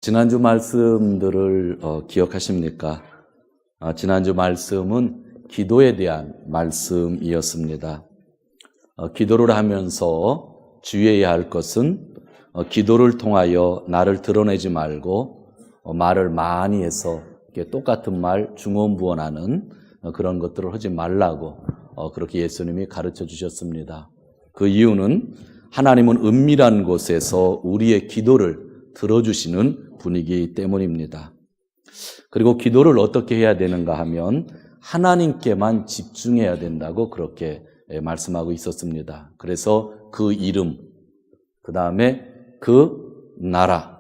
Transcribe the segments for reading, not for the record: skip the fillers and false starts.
지난주 말씀들을 기억하십니까? 지난주 말씀은 기도에 대한 말씀이었습니다. 기도를 하면서 주의해야 할 것은 기도를 통하여 나를 드러내지 말고 말을 많이 해서 똑같은 말 중언부언하는 그런 것들을 하지 말라고 그렇게 예수님이 가르쳐 주셨습니다. 그 이유는 하나님은 은밀한 곳에서 우리의 기도를 들어주시는 분이기 때문입니다. 그리고 기도를 어떻게 해야 되는가 하면 하나님께만 집중해야 된다고 그렇게 말씀하고 있었습니다. 그래서 그 이름, 그 다음에 그 나라,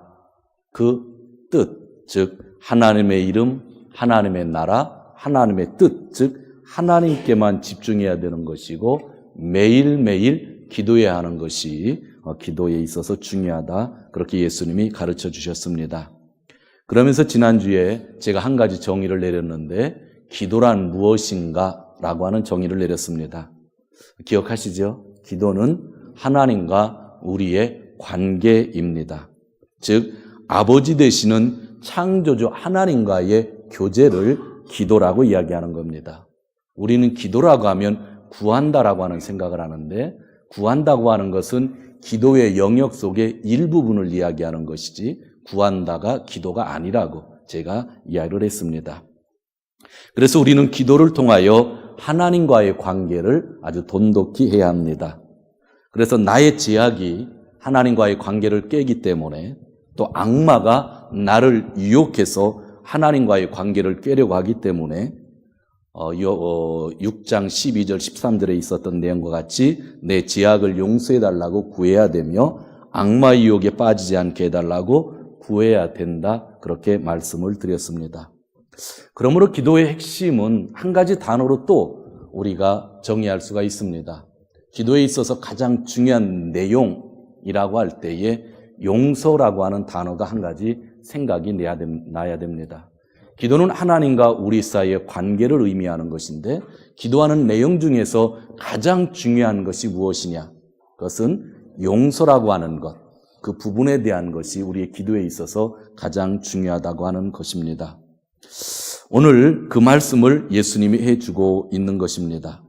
그 뜻, 즉 하나님의 이름, 하나님의 나라, 하나님의 뜻, 즉 하나님께만 집중해야 되는 것이고 매일매일 기도해야 하는 것이 기도에 있어서 중요하다. 그렇게 예수님이 가르쳐 주셨습니다. 그러면서 지난주에 제가 한 가지 정의를 내렸는데 기도란 무엇인가 라고 하는 정의를 내렸습니다. 기억하시죠? 기도는 하나님과 우리의 관계입니다. 즉 아버지 되시는 창조주 하나님과의 교제를 기도라고 이야기하는 겁니다. 우리는 기도라고 하면 구한다라고 하는 생각을 하는데 구한다고 하는 것은 기도의 영역 속의 일부분을 이야기하는 것이지 구한다가 기도가 아니라고 제가 이야기를 했습니다. 그래서 우리는 기도를 통하여 하나님과의 관계를 아주 돈독히 해야 합니다. 그래서 나의 제약이 하나님과의 관계를 깨기 때문에 또 악마가 나를 유혹해서 하나님과의 관계를 깨려고 하기 때문에 6장 12절 13절에 있었던 내용과 같이 내 제약을 용서해달라고 구해야 되며 악마 유혹에 빠지지 않게 해달라고 구해야 된다. 그렇게 말씀을 드렸습니다. 그러므로 기도의 핵심은 한 가지 단어로 또 우리가 정의할 수가 있습니다. 기도에 있어서 가장 중요한 내용이라고 할 때에 용서라고 하는 단어가 한 가지 생각이 나야 됩니다. 기도는 하나님과 우리 사이의 관계를 의미하는 것인데 기도하는 내용 중에서 가장 중요한 것이 무엇이냐? 그것은 용서라고 하는 것, 그 부분에 대한 것이 우리의 기도에 있어서 가장 중요하다고 하는 것입니다. 오늘 그 말씀을 예수님이 해주고 있는 것입니다.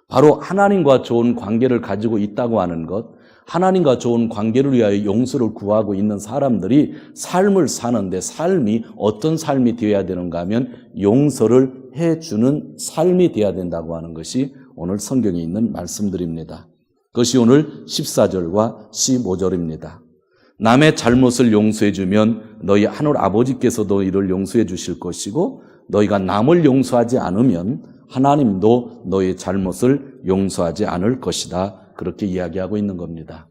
바로 하나님과 좋은 관계를 가지고 있다고 하는 것, 하나님과 좋은 관계를 위하여 용서를 구하고 있는 사람들이 삶을 사는데 삶이 어떤 삶이 되어야 되는가 하면 용서를 해주는 삶이 되어야 된다고 하는 것이 오늘 성경에 있는 말씀들입니다. 그것이 오늘 14절과 15절입니다. 남의 잘못을 용서해주면 너희 하늘 아버지께서도 이를 용서해 주실 것이고 너희가 남을 용서하지 않으면 하나님도 너희의 잘못을 용서하지 않을 것이다. 그렇게 이야기하고 있는 겁니다.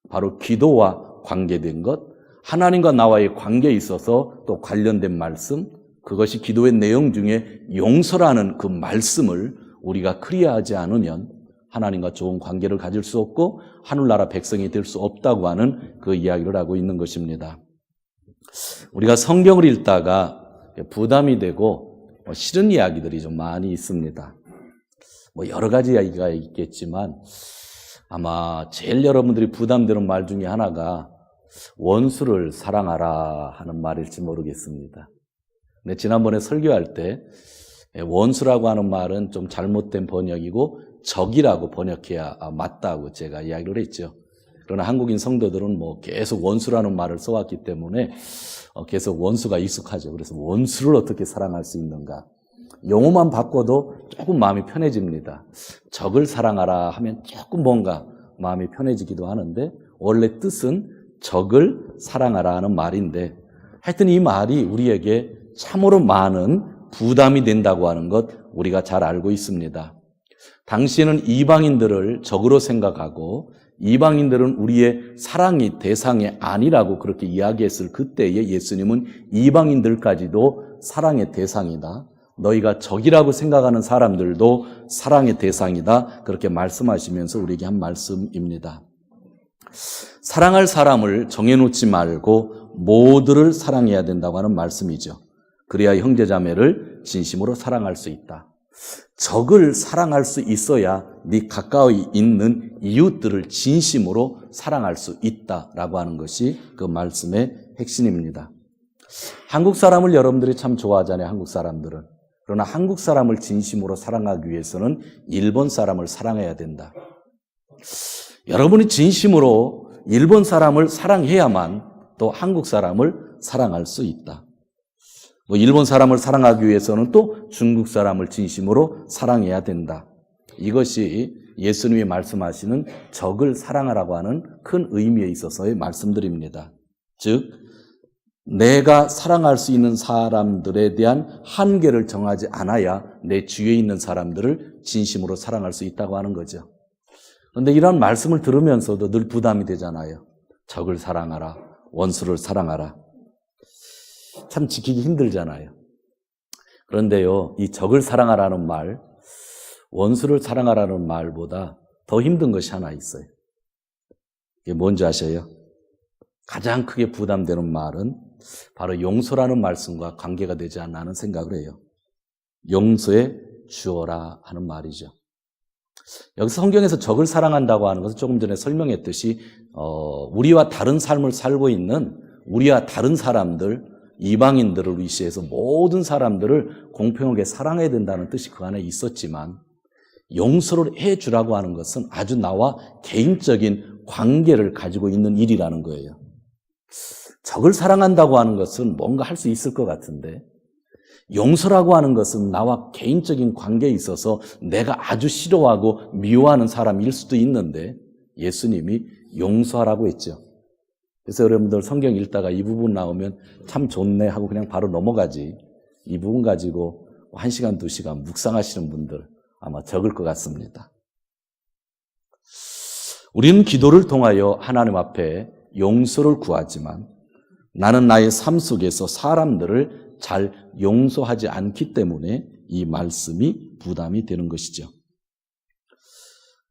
바로 기도와 관계된 것, 하나님과 나와의 관계에 있어서 또 관련된 말씀, 그것이 기도의 내용 중에 용서라는 그 말씀을 우리가 클리어하지 않으면 하나님과 좋은 관계를 가질 수 없고 하늘나라 백성이 될 수 없다고 하는 그 이야기를 하고 있는 것입니다. 우리가 성경을 읽다가 부담이 되고 싫은 이야기들이 좀 많이 있습니다. 여러 가지 이야기가 있겠지만 아마 제일 여러분들이 부담되는 말 중에 하나가 원수를 사랑하라 하는 말일지 모르겠습니다. 근데 지난번에 설교할 때 원수라고 하는 말은 좀 잘못된 번역이고 적이라고 번역해야 맞다고 제가 이야기를 했죠. 그러나 한국인 성도들은 계속 원수라는 말을 써왔기 때문에 계속 원수가 익숙하죠. 그래서 원수를 어떻게 사랑할 수 있는가? 용어만 바꿔도 조금 마음이 편해집니다. 적을 사랑하라 하면 조금 뭔가 마음이 편해지기도 하는데 원래 뜻은 적을 사랑하라 하는 말인데 하여튼 이 말이 우리에게 참으로 많은 부담이 된다고 하는 것 우리가 잘 알고 있습니다. 당시에는 이방인들을 적으로 생각하고 이방인들은 우리의 사랑의 대상이 아니라고 그렇게 이야기했을 그때에 예수님은 이방인들까지도 사랑의 대상이다. 너희가 적이라고 생각하는 사람들도 사랑의 대상이다. 그렇게 말씀하시면서 우리에게 한 말씀입니다. 사랑할 사람을 정해놓지 말고 모두를 사랑해야 된다고 하는 말씀이죠. 그래야 형제자매를 진심으로 사랑할 수 있다. 적을 사랑할 수 있어야 네 가까이 있는 이웃들을 진심으로 사랑할 수 있다라고 하는 것이 그 말씀의 핵심입니다. 한국 사람을 여러분들이 참 좋아하잖아요, 한국 사람들은. 그러나 한국 사람을 진심으로 사랑하기 위해서는 일본 사람을 사랑해야 된다. 여러분이 진심으로 일본 사람을 사랑해야만 또 한국 사람을 사랑할 수 있다. 일본 사람을 사랑하기 위해서는 또 중국 사람을 진심으로 사랑해야 된다. 이것이 예수님이 말씀하시는 적을 사랑하라고 하는 큰 의미에 있어서의 말씀드립니다. 즉, 내가 사랑할 수 있는 사람들에 대한 한계를 정하지 않아야 내 주위에 있는 사람들을 진심으로 사랑할 수 있다고 하는 거죠. 그런데 이런 말씀을 들으면서도 늘 부담이 되잖아요. 적을 사랑하라, 원수를 사랑하라. 참 지키기 힘들잖아요. 그런데요, 이 적을 사랑하라는 말, 원수를 사랑하라는 말보다 더 힘든 것이 하나 있어요. 이게 뭔지 아셔요? 가장 크게 부담되는 말은 바로 용서라는 말씀과 관계가 되지 않나 하는 생각을 해요. 용서해 주어라 하는 말이죠. 여기서 성경에서 적을 사랑한다고 하는 것은 조금 전에 설명했듯이 우리와 다른 삶을 살고 있는 우리와 다른 사람들, 이방인들을 위시해서 모든 사람들을 공평하게 사랑해야 된다는 뜻이 그 안에 있었지만 용서를 해주라고 하는 것은 아주 나와 개인적인 관계를 가지고 있는 일이라는 거예요. 적을 사랑한다고 하는 것은 뭔가 할 수 있을 것 같은데 용서라고 하는 것은 나와 개인적인 관계에 있어서 내가 아주 싫어하고 미워하는 사람일 수도 있는데 예수님이 용서하라고 했죠. 그래서 여러분들 성경 읽다가 이 부분 나오면 참 좋네 하고 그냥 바로 넘어가지 이 부분 가지고 1시간, 2시간 묵상하시는 분들 아마 적을 것 같습니다. 우리는 기도를 통하여 하나님 앞에 용서를 구하지만 나는 나의 삶 속에서 사람들을 잘 용서하지 않기 때문에 이 말씀이 부담이 되는 것이죠.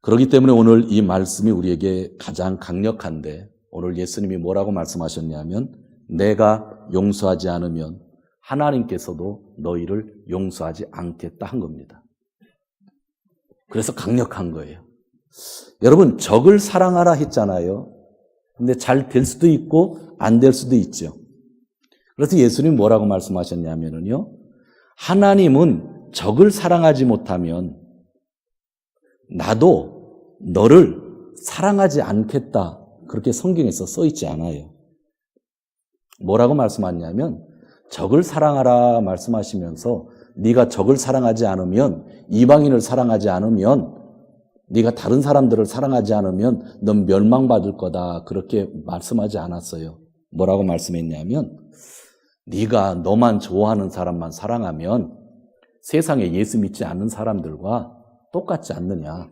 그렇기 때문에 오늘 이 말씀이 우리에게 가장 강력한데 오늘 예수님이 뭐라고 말씀하셨냐면 내가 용서하지 않으면 하나님께서도 너희를 용서하지 않겠다 한 겁니다. 그래서 강력한 거예요. 여러분 적을 사랑하라 했잖아요. 근데 잘 될 수도 있고 안 될 수도 있죠. 그래서 예수님이 뭐라고 말씀하셨냐면요. 하나님은 적을 사랑하지 못하면 나도 너를 사랑하지 않겠다. 그렇게 성경에서 써 있지 않아요. 뭐라고 말씀하냐면 적을 사랑하라 말씀하시면서 네가 적을 사랑하지 않으면 이방인을 사랑하지 않으면 네가 다른 사람들을 사랑하지 않으면 넌 멸망받을 거다. 그렇게 말씀하지 않았어요. 뭐라고 말씀했냐면 네가 너만 좋아하는 사람만 사랑하면 세상에 예수 믿지 않는 사람들과 똑같지 않느냐.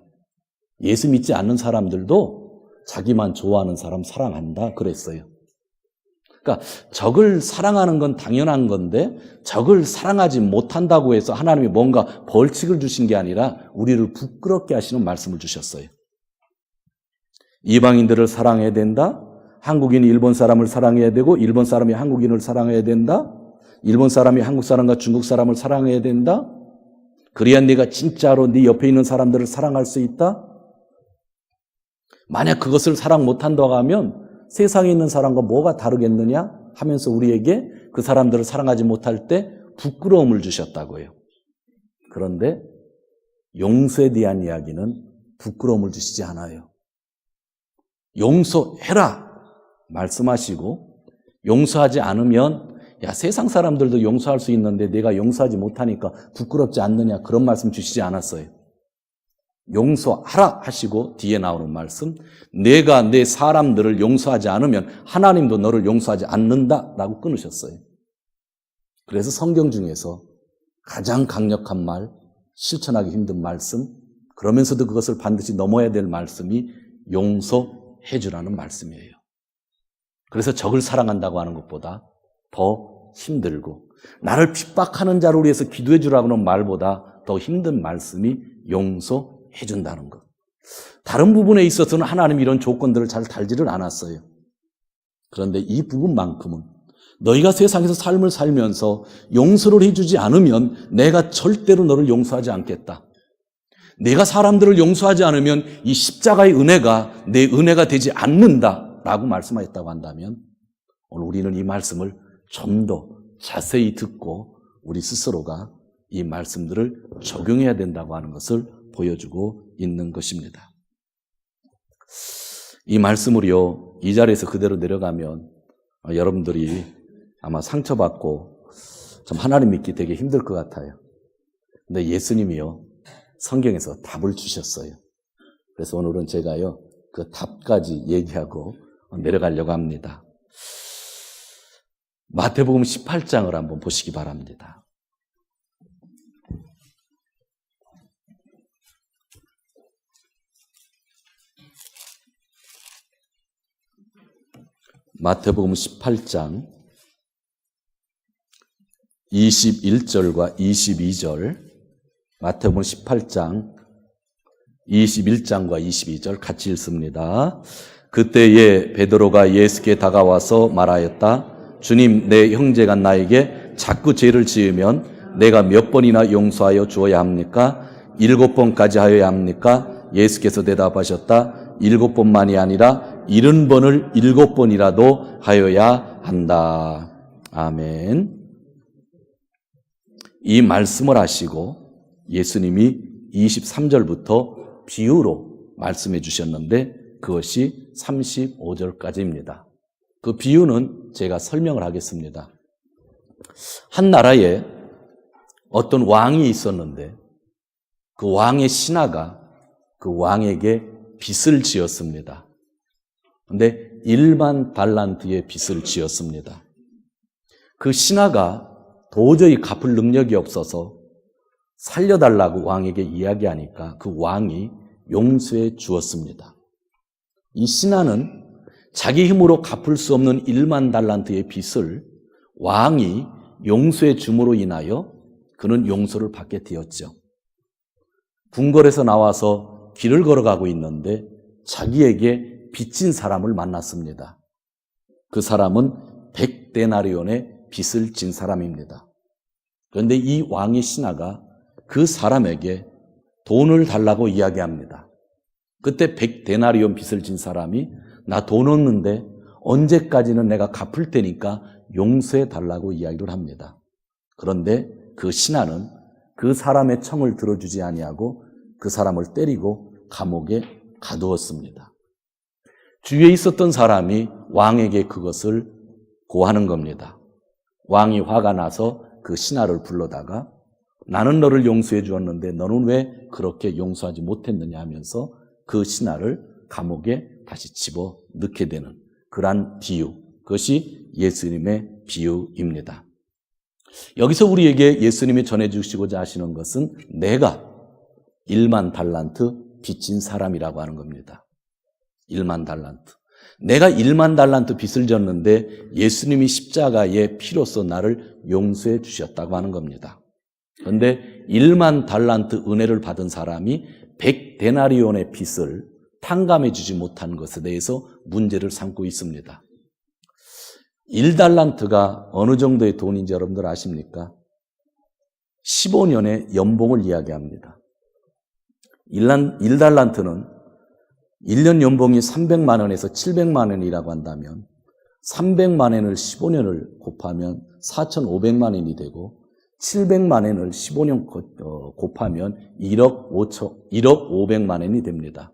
예수 믿지 않는 사람들도 자기만 좋아하는 사람 사랑한다. 그랬어요. 그러니까 적을 사랑하는 건 당연한 건데 적을 사랑하지 못한다고 해서 하나님이 뭔가 벌칙을 주신 게 아니라 우리를 부끄럽게 하시는 말씀을 주셨어요. 이방인들을 사랑해야 된다. 한국인이 일본 사람을 사랑해야 되고 일본 사람이 한국인을 사랑해야 된다. 일본 사람이 한국 사람과 중국 사람을 사랑해야 된다. 그래야 네가 진짜로 네 옆에 있는 사람들을 사랑할 수 있다. 만약 그것을 사랑 못한다고 하면 세상에 있는 사람과 뭐가 다르겠느냐 하면서 우리에게 그 사람들을 사랑하지 못할 때 부끄러움을 주셨다고요. 그런데 용서에 대한 이야기는 부끄러움을 주시지 않아요. 용서해라 말씀하시고 용서하지 않으면 야 세상 사람들도 용서할 수 있는데 내가 용서하지 못하니까 부끄럽지 않느냐 그런 말씀 주시지 않았어요. 용서하라 하시고 뒤에 나오는 말씀 내가 내 사람들을 용서하지 않으면 하나님도 너를 용서하지 않는다라고 끊으셨어요. 그래서 성경 중에서 가장 강력한 말, 실천하기 힘든 말씀, 그러면서도 그것을 반드시 넘어야 될 말씀이 용서해 주라는 말씀이에요. 그래서 적을 사랑한다고 하는 것보다 더 힘들고 나를 핍박하는 자를 위해서 기도해 주라고 하는 말보다 더 힘든 말씀이 용서해 준다는 것. 다른 부분에 있어서는 하나님이 이런 조건들을 잘 달지를 않았어요. 그런데 이 부분만큼은 너희가 세상에서 삶을 살면서 용서를 해주지 않으면 내가 절대로 너를 용서하지 않겠다. 내가 사람들을 용서하지 않으면 이 십자가의 은혜가 내 은혜가 되지 않는다라고 말씀하셨다고 한다면 오늘 우리는 이 말씀을 좀 더 자세히 듣고 우리 스스로가 이 말씀들을 적용해야 된다고 하는 것을 보여주고 있는 것입니다. 이 말씀을요, 이 자리에서 그대로 내려가면 여러분들이 아마 상처받고 좀 하나님 믿기 되게 힘들 것 같아요. 근데 예수님이요, 성경에서 답을 주셨어요. 그래서 오늘은 제가요, 그 답까지 얘기하고 내려가려고 합니다. 마태복음 18장을 한번 보시기 바랍니다. 마태복음 18장 21절과 22절, 마태복음 18장 21장과 22절 같이 읽습니다. 그때에 베드로가 예수께 다가와서 말하였다. 주님, 내 형제가 나에게 자꾸 죄를 지으면 내가 몇 번이나 용서하여 주어야 합니까? 7번까지 하여야 합니까? 예수께서 대답하셨다. 7번만이 아니라 70번을 7번이라도 하여야 한다. 아멘. 이 말씀을 하시고 예수님이 23절부터 비유로 말씀해 주셨는데 그것이 35절까지입니다. 그 비유는 제가 설명을 하겠습니다. 한 나라에 어떤 왕이 있었는데 그 왕의 신하가 그 왕에게 빚을 지었습니다. 그런데 1만 달란트의 빚을 지었습니다. 그 신하가 도저히 갚을 능력이 없어서 살려달라고 왕에게 이야기하니까 그 왕이 용서해 주었습니다. 이 신하는 자기 힘으로 갚을 수 없는 1만 달란트의 빚을 왕이 용서해 줌으로 인하여 그는 용서를 받게 되었죠. 궁궐에서 나와서 길을 걸어가고 있는데 자기에게 빚진 사람을 만났습니다. 그 사람은 100데나리온의 빚을 진 사람입니다. 그런데 이 왕의 신하가 그 사람에게 돈을 달라고 이야기합니다. 그때 100데나리온 빚을 진 사람이 나 돈 없는데 언제까지는 내가 갚을 테니까 용서해 달라고 이야기를 합니다. 그런데 그 신하는 그 사람의 청을 들어주지 아니하고 그 사람을 때리고 감옥에 가두었습니다. 주위에 있었던 사람이 왕에게 그것을 고하는 겁니다. 왕이 화가 나서 그 신하를 불러다가 나는 너를 용서해 주었는데 너는 왜 그렇게 용서하지 못했느냐 하면서 그 신하를 감옥에 다시 집어넣게 되는 그러한 비유, 그것이 예수님의 비유입니다. 여기서 우리에게 예수님이 전해주시고자 하시는 것은 내가 1만 달란트 빚진 사람이라고 하는 겁니다. 1만 달란트. 내가 1만 달란트 빚을 졌는데 예수님이 십자가의 피로써 나를 용서해 주셨다고 하는 겁니다. 그런데 1만 달란트 은혜를 받은 사람이 100데나리온의 빚을 탕감해 주지 못한 것에 대해서 문제를 삼고 있습니다. 1달란트가 어느 정도의 돈인지 여러분들 아십니까? 15년의 연봉을 이야기합니다. 1달란트는 1년 연봉이 300만 원에서 700만 원이라고 한다면 300만 원을 15년을 곱하면 4,500만 원이 되고 700만 원을 15년 곱하면 1억 500만 원이 됩니다.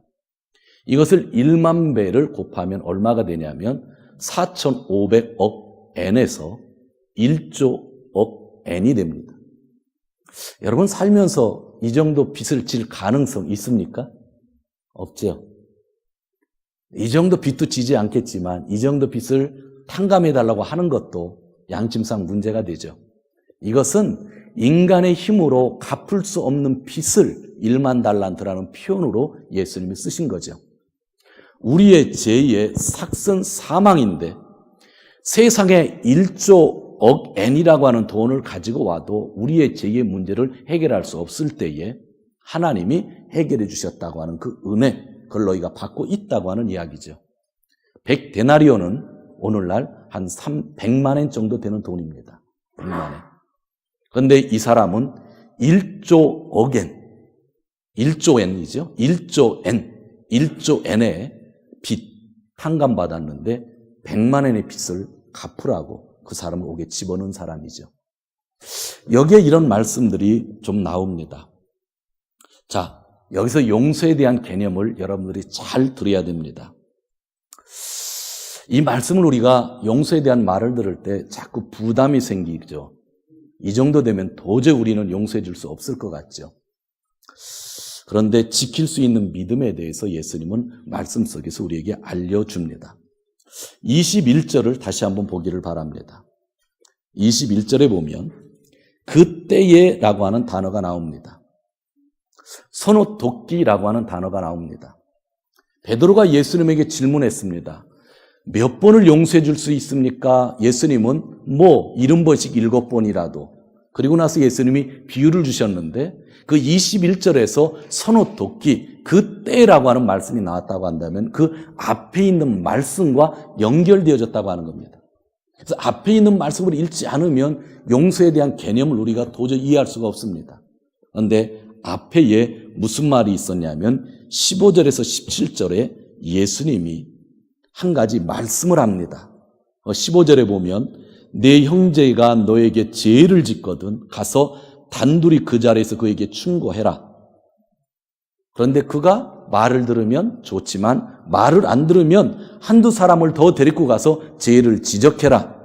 이것을 1만 배를 곱하면 얼마가 되냐면 4,500억 엔에서 1조억 엔이 됩니다. 여러분 살면서 이 정도 빚을 질 가능성 있습니까? 없죠. 이 정도 빚도 지지 않겠지만 이 정도 빚을 탕감해달라고 하는 것도 양심상 문제가 되죠. 이것은 인간의 힘으로 갚을 수 없는 빚을 1만 달란트라는 표현으로 예수님이 쓰신 거죠. 우리의 죄의 삭선 사망인데 세상에 1조억 엔이라고 하는 돈을 가지고 와도 우리의 죄의 문제를 해결할 수 없을 때에 하나님이 해결해 주셨다고 하는 그 은혜, 그걸 너희가 받고 있다고 하는 이야기죠. 100데나리온은 오늘날 한 100만 엔 정도 되는 돈입니다. 100만 엔. 그런데 이 사람은 1조억 엔, 1조 엔이죠. 1조 엔의 빚 탕감받았는데 100만 엔의 빚을 갚으라고 그 사람을 옥에 집어넣은 사람이죠. 여기에 이런 말씀들이 좀 나옵니다. 자, 여기서 용서에 대한 개념을 여러분들이 잘 들어야 됩니다. 이 말씀을 우리가 용서에 대한 말을 들을 때 자꾸 부담이 생기죠. 이 정도 되면 도저히 우리는 용서해 줄 수 없을 것 같죠. 그런데 지킬 수 있는 믿음에 대해서 예수님은 말씀 속에서 우리에게 알려줍니다. 21절을 다시 한번 보기를 바랍니다. 21절에 보면 그때에 라고 하는 단어가 나옵니다. 선호돕기라고 하는 단어가 나옵니다. 베드로가 예수님에게 질문했습니다. 몇 번을 용서해 줄 수 있습니까? 예수님은 70번씩 7번이라도. 그리고 나서 예수님이 비유를 주셨는데 그 21절에서 선호돕기, 그때라고 하는 말씀이 나왔다고 한다면 그 앞에 있는 말씀과 연결되어졌다고 하는 겁니다. 그래서 앞에 있는 말씀을 읽지 않으면 용서에 대한 개념을 우리가 도저히 이해할 수가 없습니다. 그런데 앞에 무슨 말이 있었냐면 15절에서 17절에 예수님이 한 가지 말씀을 합니다. 15절에 보면 내 형제가 너에게 죄를 짓거든 가서 단둘이 그 자리에서 그에게 충고해라. 그런데 그가 말을 들으면 좋지만 말을 안 들으면 한두 사람을 더 데리고 가서 죄를 지적해라.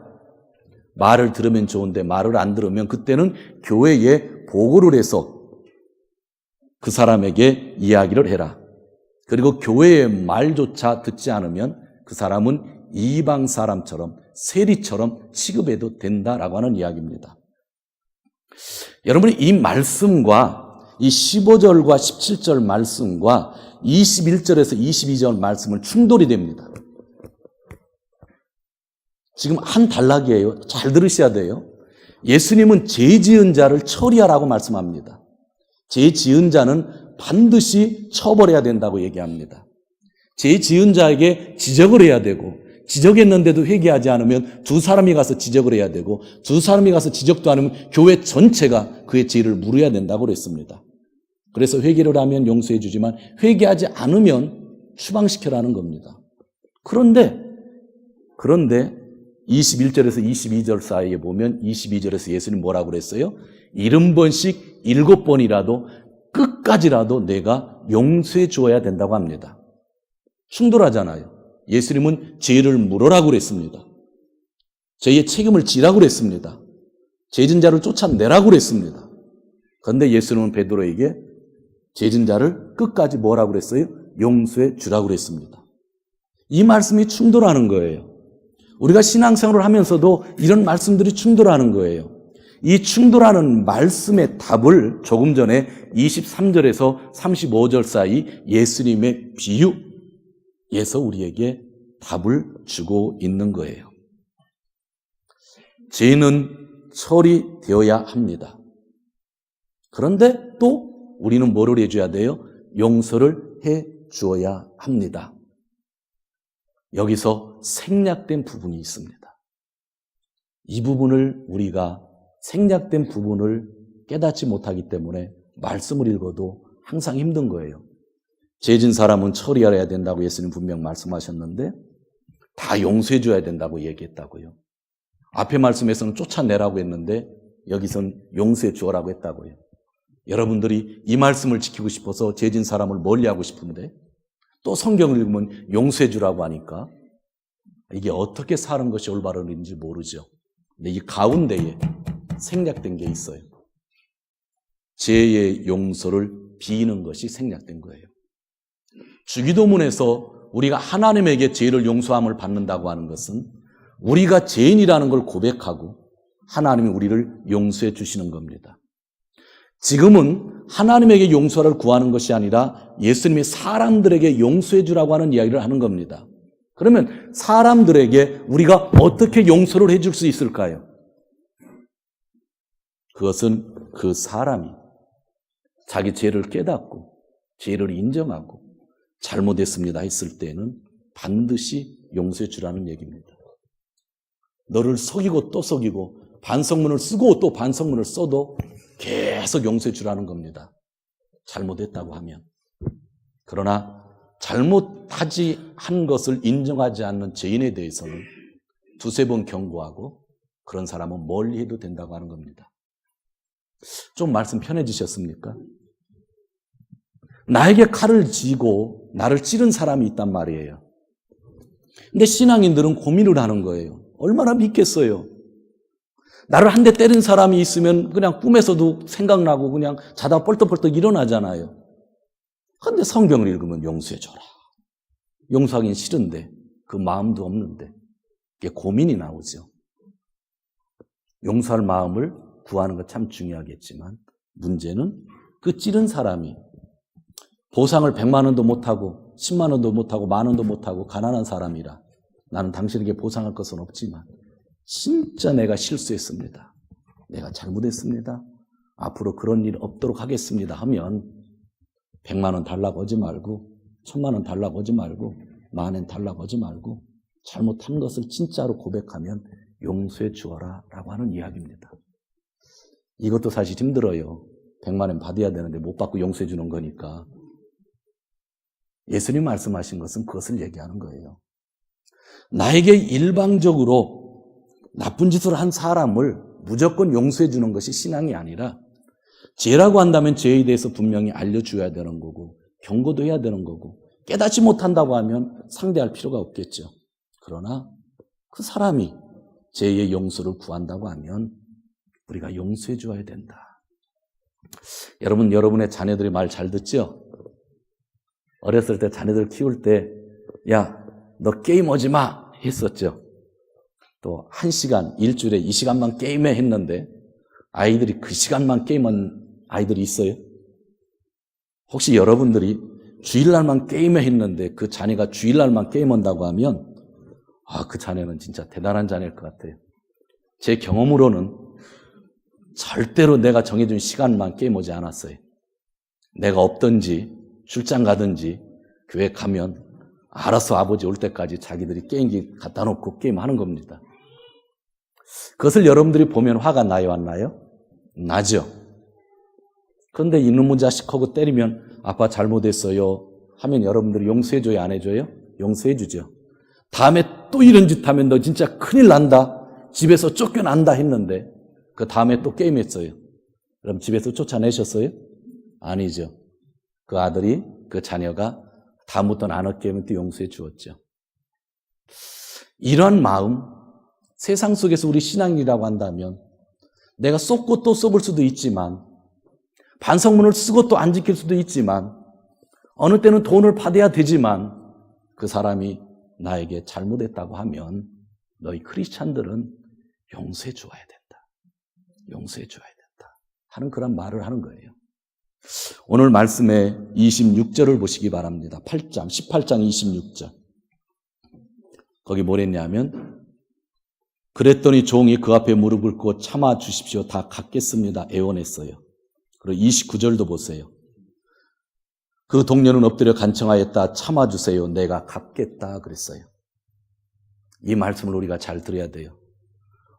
말을 들으면 좋은데 말을 안 들으면 그때는 교회에 보고를 해서 그 사람에게 이야기를 해라. 그리고 교회의 말조차 듣지 않으면 그 사람은 이방 사람처럼 세리처럼 취급해도 된다라고 하는 이야기입니다. 여러분이 이 말씀과 이 15절과 17절 말씀과 21절에서 22절 말씀은 충돌이 됩니다. 지금 한 단락이에요. 잘 들으셔야 돼요. 예수님은 죄 지은 자를 처리하라고 말씀합니다. 죄 지은 자는 반드시 처벌해야 된다고 얘기합니다. 죄 지은 자에게 지적을 해야 되고 지적했는데도 회개하지 않으면 두 사람이 가서 지적을 해야 되고 두 사람이 가서 지적도 안 하면 교회 전체가 그의 죄를 물어야 된다고 그랬습니다. 그래서 회개를 하면 용서해 주지만 회개하지 않으면 추방시켜라는 겁니다. 그런데 21절에서 22절 사이에 보면 22절에서 예수님 뭐라고 그랬어요? 70번씩 7번이라도 끝까지라도 내가 용서해 주어야 된다고 합니다. 충돌하잖아요. 예수님은 죄를 물으라고 그랬습니다. 죄의 책임을 지라고 그랬습니다. 죄진 자를 쫓아내라고 그랬습니다. 그런데 예수님은 베드로에게 죄진 자를 끝까지 뭐라고 그랬어요? 용서해 주라고 그랬습니다. 이 말씀이 충돌하는 거예요. 우리가 신앙생활을 하면서도 이런 말씀들이 충돌하는 거예요. 이 충돌하는 말씀의 답을 조금 전에 23절에서 35절 사이 예수님의 비유에서 우리에게 답을 주고 있는 거예요. 죄는 처리되어야 합니다. 그런데 또 우리는 뭐를 해줘야 돼요? 용서를 해 주어야 합니다. 여기서 생략된 부분이 있습니다. 이 부분을 우리가 생략된 부분을 깨닫지 못하기 때문에 말씀을 읽어도 항상 힘든 거예요. 죄진 사람은 처리해야 된다고 예수님 분명 말씀하셨는데 다 용서해 줘야 된다고 얘기했다고요. 앞에 말씀에서는 쫓아내라고 했는데 여기선 용서해 주어라고 했다고요. 여러분들이 이 말씀을 지키고 싶어서 죄진 사람을 멀리하고 싶은데 또 성경을 읽으면 용서해 주라고 하니까 이게 어떻게 사는 것이 올바른지 모르죠. 근데 이 가운데에 생략된 게 있어요. 죄의 용서를 비는 것이 생략된 거예요. 주기도문에서 우리가 하나님에게 죄를 용서함을 받는다고 하는 것은 우리가 죄인이라는 걸 고백하고 하나님이 우리를 용서해 주시는 겁니다. 지금은 하나님에게 용서를 구하는 것이 아니라 예수님이 사람들에게 용서해 주라고 하는 이야기를 하는 겁니다. 그러면 사람들에게 우리가 어떻게 용서를 해줄 수 있을까요? 그것은 그 사람이 자기 죄를 깨닫고 죄를 인정하고 잘못했습니다 했을 때는 반드시 용서해 주라는 얘기입니다. 너를 속이고 또 속이고 반성문을 쓰고 또 반성문을 써도 계속 용서해 주라는 겁니다. 잘못했다고 하면. 그러나 잘못하지 한 것을 인정하지 않는 죄인에 대해서는 두세 번 경고하고 그런 사람은 멀리 해도 된다고 하는 겁니다. 좀 말씀 편해지셨습니까? 나에게 칼을 쥐고 나를 찌른 사람이 있단 말이에요. 근데 신앙인들은 고민을 하는 거예요. 얼마나 믿겠어요? 나를 한 대 때린 사람이 있으면 그냥 꿈에서도 생각나고 그냥 자다 뻘떡뻘떡 일어나잖아요. 근데 성경을 읽으면 용서해줘라. 용서하긴 싫은데 그 마음도 없는데 이게 고민이 나오죠. 용서할 마음을 구하는 것 참 중요하겠지만 문제는 그 찌른 사람이 보상을 100만 원도 못하고 10만 원도 못하고 만 원도 못하고 가난한 사람이라 나는 당신에게 보상할 것은 없지만 진짜 내가 실수했습니다. 내가 잘못했습니다. 앞으로 그런 일 없도록 하겠습니다 하면 100만 원 달라고 하지 말고 1000만 원 달라고 하지 말고 만 원 달라고 하지 말고 잘못한 것을 진짜로 고백하면 용서해 주어라 라고 하는 이야기입니다. 이것도 사실 힘들어요. 100만 원 받아야 되는데 못 받고 용서해 주는 거니까. 예수님 말씀하신 것은 그것을 얘기하는 거예요. 나에게 일방적으로 나쁜 짓을 한 사람을 무조건 용서해 주는 것이 신앙이 아니라 죄라고 한다면 죄에 대해서 분명히 알려줘야 되는 거고 경고도 해야 되는 거고 깨닫지 못한다고 하면 상대할 필요가 없겠죠. 그러나 그 사람이 죄의 용서를 구한다고 하면 우리가 용서해 줘야 된다. 여러분, 여러분의 자녀들이 말 잘 듣죠? 어렸을 때 자녀들 키울 때 야, 너 게임하지 마 했었죠. 또 1시간, 일주일에 2시간만 게임해 했는데 아이들이 그 시간만 게임한 아이들이 있어요? 혹시 여러분들이 주일날만 게임해 했는데 그 자녀가 주일날만 게임한다고 하면 그 자녀는 진짜 대단한 자녀일 것 같아요. 제 경험으로는 절대로 내가 정해준 시간만 게임하지 않았어요. 내가 없든지 출장 가든지 교회 가면 알아서 아버지 올 때까지 자기들이 게임기 갖다 놓고 게임하는 겁니다. 그것을 여러분들이 보면 화가 나요, 안 나요? 나죠. 그런데 이놈의 자식하고 때리면 아빠 잘못했어요 하면 여러분들이 용서해줘요, 안 해줘요? 용서해주죠. 다음에 또 이런 짓 하면 너 진짜 큰일 난다. 집에서 쫓겨난다 했는데 그 다음에 또 게임했어요. 그럼 집에서 쫓아내셨어요? 아니죠. 그 아들이, 그 자녀가 다음부터는 안 얻게 하면 또 용서해 주었죠. 이런 마음, 세상 속에서 우리 신앙이라고 한다면 내가 쏟고 또 쏟을 수도 있지만 반성문을 쓰고 또 안 지킬 수도 있지만 어느 때는 돈을 받아야 되지만 그 사람이 나에게 잘못했다고 하면 너희 크리스찬들은 용서해 줘야 된다. 용서해 줘야 된다. 하는 그런 말을 하는 거예요. 오늘 말씀의 26절을 보시기 바랍니다. 18장 26절. 거기 뭐랬냐면 그랬더니 종이 그 앞에 무릎 꿇고 참아 주십시오. 다 갚겠습니다. 애원했어요. 그리고 29절도 보세요. 그 동료는 엎드려 간청하였다. 참아주세요. 내가 갚겠다 그랬어요. 이 말씀을 우리가 잘 들어야 돼요.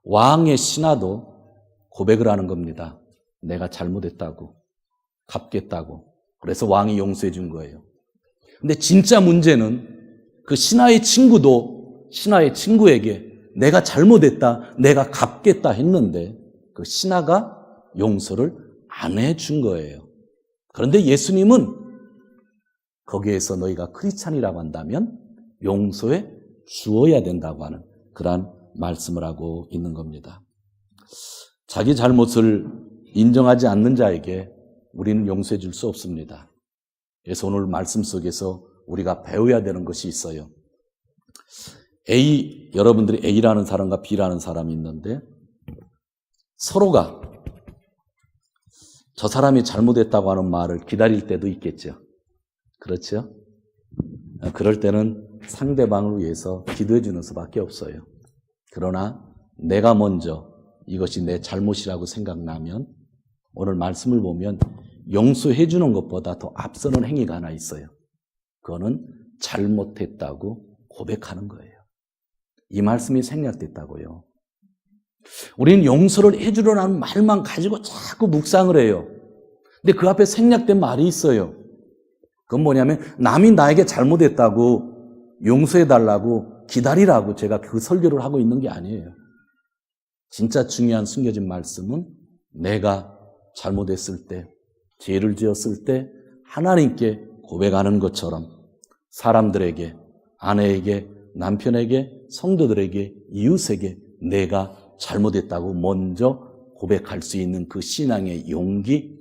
왕의 신하도 고백을 하는 겁니다. 내가 잘못했다고, 갚겠다고. 그래서 왕이 용서해 준 거예요. 근데 진짜 문제는 그 신하의 친구도 신하의 친구에게 내가 잘못했다, 내가 갚겠다 했는데 그 신하가 용서를 안 해준 거예요. 그런데 예수님은 거기에서 너희가 크리스찬이라고 한다면 용서해 주어야 된다고 하는 그러한 말씀을 하고 있는 겁니다. 자기 잘못을 인정하지 않는 자에게 우리는 용서해 줄 수 없습니다. 그래서 오늘 말씀 속에서 우리가 배워야 되는 것이 있어요. 여러분들이 A라는 사람과 B라는 사람이 있는데 서로가 저 사람이 잘못했다고 하는 말을 기다릴 때도 있겠죠. 그렇죠? 그럴 때는 상대방을 위해서 기도해 주는 수밖에 없어요. 그러나 내가 먼저 이것이 내 잘못이라고 생각나면 오늘 말씀을 보면 용서해 주는 것보다 더 앞서는 행위가 하나 있어요. 그거는 잘못했다고 고백하는 거예요. 이 말씀이 생략됐다고요. 우리는 용서를 해주려는 말만 가지고 자꾸 묵상을 해요. 근데 그 앞에 생략된 말이 있어요. 그건 뭐냐면 남이 나에게 잘못했다고 용서해달라고 기다리라고 제가 그 설교를 하고 있는 게 아니에요. 진짜 중요한 숨겨진 말씀은 내가 잘못했을 때, 죄를 지었을 때 하나님께 고백하는 것처럼 사람들에게, 아내에게, 남편에게, 성도들에게, 이웃에게 내가 잘못했다고 먼저 고백할 수 있는 그 신앙의 용기,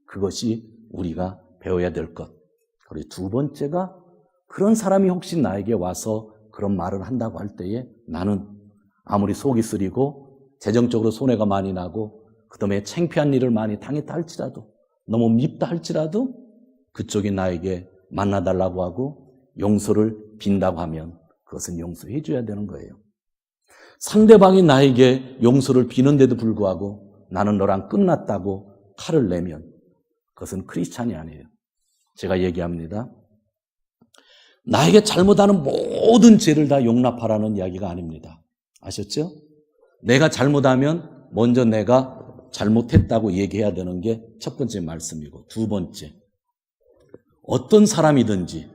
그것이 우리가 배워야 될 것. 그리고 두 번째가 그런 사람이 혹시 나에게 와서 그런 말을 한다고 할 때에 나는 아무리 속이 쓰리고 재정적으로 손해가 많이 나고 그다음에 창피한 일을 많이 당했다 할지라도, 너무 밉다 할지라도 그쪽이 나에게 만나달라고 하고 용서를 빈다고 하면 그것은 용서해 줘야 되는 거예요. 상대방이 나에게 용서를 비는데도 불구하고 나는 너랑 끝났다고 칼을 내면 그것은 크리스찬이 아니에요. 제가 얘기합니다. 나에게 잘못하는 모든 죄를 다 용납하라는 이야기가 아닙니다. 아셨죠? 내가 잘못하면 먼저 내가 잘못했다고 얘기해야 되는 게 첫 번째 말씀이고, 두 번째, 어떤 사람이든지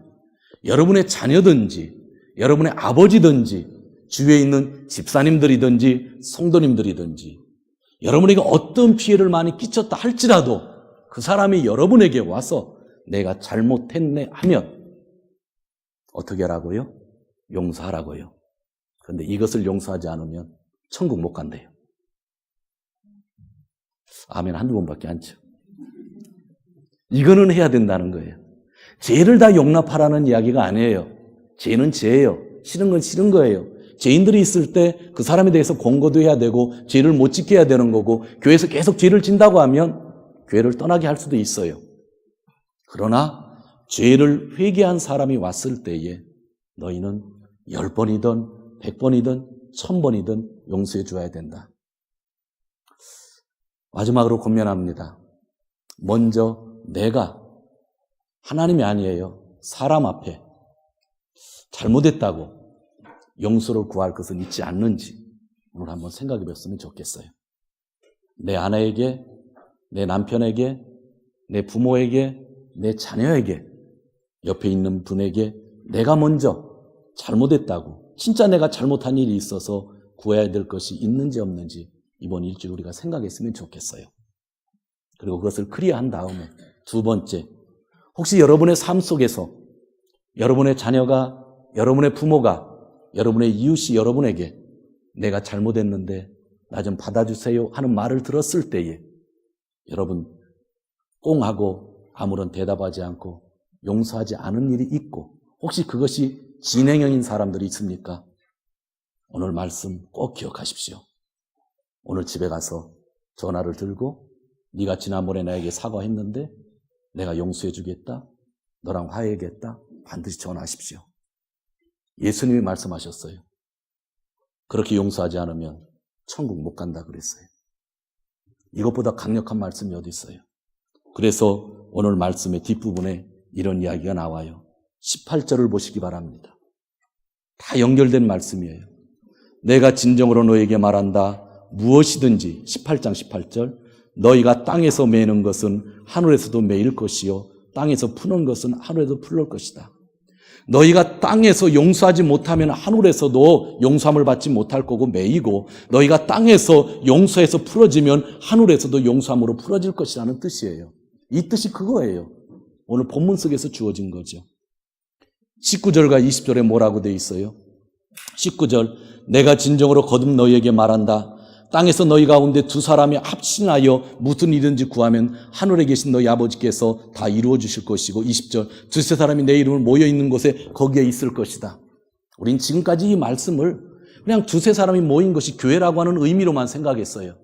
여러분의 자녀든지 여러분의 아버지든지 주위에 있는 집사님들이든지 성도님들이든지 여러분에게 어떤 피해를 많이 끼쳤다 할지라도 그 사람이 여러분에게 와서 내가 잘못했네 하면 어떻게 하라고요? 용서하라고요. 그런데 이것을 용서하지 않으면 천국 못 간대요. 아멘 한두 번밖에 안 쳐. 이거는 해야 된다는 거예요. 죄를 다 용납하라는 이야기가 아니에요. 죄는 죄예요. 싫은 건 싫은 거예요. 죄인들이 있을 때 그 사람에 대해서 권고도 해야 되고 죄를 못 짓게 해야 되는 거고, 교회에서 계속 죄를 진다고 하면 교회를 떠나게 할 수도 있어요. 그러나 죄를 회개한 사람이 왔을 때에 너희는 10번이든 100번이든 1000번이든 용서해 줘야 된다. 마지막으로 권면합니다. 먼저 내가 하나님이 아니에요. 사람 앞에 잘못했다고 용서를 구할 것은 있지 않는지 오늘 한번 생각해 봤으면 좋겠어요. 내 아내에게, 내 남편에게, 내 부모에게, 내 자녀에게, 옆에 있는 분에게 내가 먼저 잘못했다고, 진짜 내가 잘못한 일이 있어서 구해야 될 것이 있는지 없는지 이번 일주일 우리가 생각했으면 좋겠어요. 그리고 그것을 클리어한 다음에 두 번째, 혹시 여러분의 삶 속에서 여러분의 자녀가, 여러분의 부모가, 여러분의 이웃이 여러분에게 내가 잘못했는데 나 좀 받아주세요 하는 말을 들었을 때에 여러분 꽁 하고 아무런 대답하지 않고 용서하지 않은 일이 있고, 혹시 그것이 진행형인 사람들이 있습니까? 오늘 말씀 꼭 기억하십시오. 오늘 집에 가서 전화를 들고 네가 지난번에 나에게 사과했는데 내가 용서해 주겠다, 너랑 화해하겠다, 반드시 전화하십시오. 예수님이 말씀하셨어요. 그렇게 용서하지 않으면 천국 못 간다 그랬어요. 이것보다 강력한 말씀이 어디 있어요? 그래서 오늘 말씀의 뒷부분에 이런 이야기가 나와요. 18절을 보시기 바랍니다. 다 연결된 말씀이에요. 내가 진정으로 너에게 말한다. 무엇이든지, 18장 18절, 너희가 땅에서 매는 것은 하늘에서도 매일 것이요 땅에서 푸는 것은 하늘에도 풀릴 것이다. 너희가 땅에서 용서하지 못하면 하늘에서도 용서함을 받지 못할 거고 매이고, 너희가 땅에서 용서해서 풀어지면 하늘에서도 용서함으로 풀어질 것이라는 뜻이에요. 이 뜻이 그거예요. 오늘 본문 속에서 주어진 거죠. 19절과 20절에 뭐라고 돼 있어요? 19절, 내가 진정으로 거듭 너희에게 말한다. 땅에서 너희 가운데 두 사람이 합심하여 무슨 일든지 구하면 하늘에 계신 너희 아버지께서 다 이루어 주실 것이고, 20절, 두세 사람이 내 이름을 모여 있는 곳에 거기에 있을 것이다. 우린 지금까지 이 말씀을 그냥 두세 사람이 모인 것이 교회라고 하는 의미로만 생각했어요.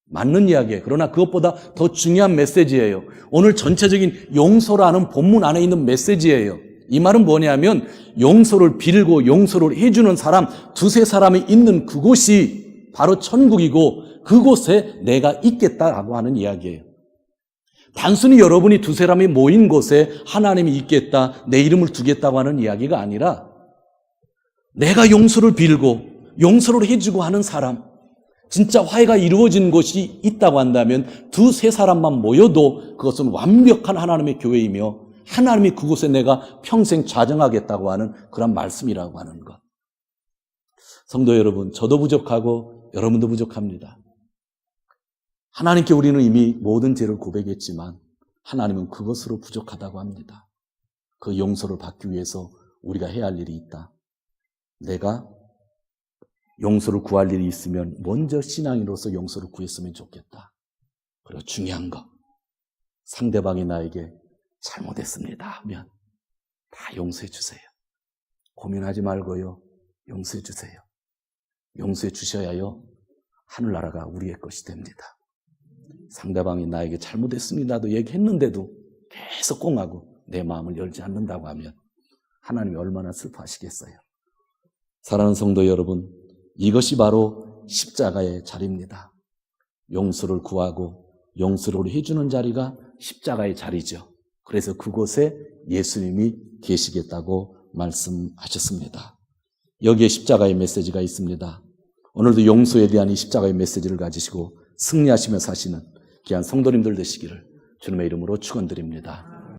맞는 이야기예요. 그러나 그것보다 더 중요한 메시지예요. 오늘 전체적인 용서라는 본문 안에 있는 메시지예요. 이 말은 뭐냐면 용서를 빌고 용서를 해주는 사람, 두세 사람이 있는 그곳이 바로 천국이고 그곳에 내가 있겠다라고 하는 이야기예요. 단순히 여러분이 두세 사람이 모인 곳에 하나님이 있겠다, 내 이름을 두겠다고 하는 이야기가 아니라 내가 용서를 빌고 용서를 해주고 하는 사람, 진짜 화해가 이루어진 곳이 있다고 한다면 두세 사람만 모여도 그것은 완벽한 하나님의 교회이며 하나님이 그곳에 내가 평생 자정하겠다고 하는 그런 말씀이라고 하는 것. 성도 여러분, 저도 부족하고 여러분도 부족합니다. 하나님께 우리는 이미 모든 죄를 고백했지만 하나님은 그것으로 부족하다고 합니다. 그 용서를 받기 위해서 우리가 해야 할 일이 있다. 내가 용서를 구할 일이 있으면 먼저 신앙인으로서 용서를 구했으면 좋겠다. 그리고 중요한 거, 상대방이 나에게 잘못했습니다 하면 다 용서해 주세요. 고민하지 말고요. 용서해 주세요. 용서해 주셔야요, 하늘나라가 우리의 것이 됩니다. 상대방이 나에게 잘못했습니다도 얘기했는데도 계속 꽁하고 내 마음을 열지 않는다고 하면 하나님이 얼마나 슬퍼하시겠어요. 사랑하는 성도 여러분, 이것이 바로 십자가의 자리입니다. 용서를 구하고 용서를 해주는 자리가 십자가의 자리죠. 그래서 그곳에 예수님이 계시겠다고 말씀하셨습니다. 여기에 십자가의 메시지가 있습니다. 오늘도 용서에 대한 이 십자가의 메시지를 가지시고 승리하시며 사시는 귀한 성도님들 되시기를 주님의 이름으로 축원드립니다.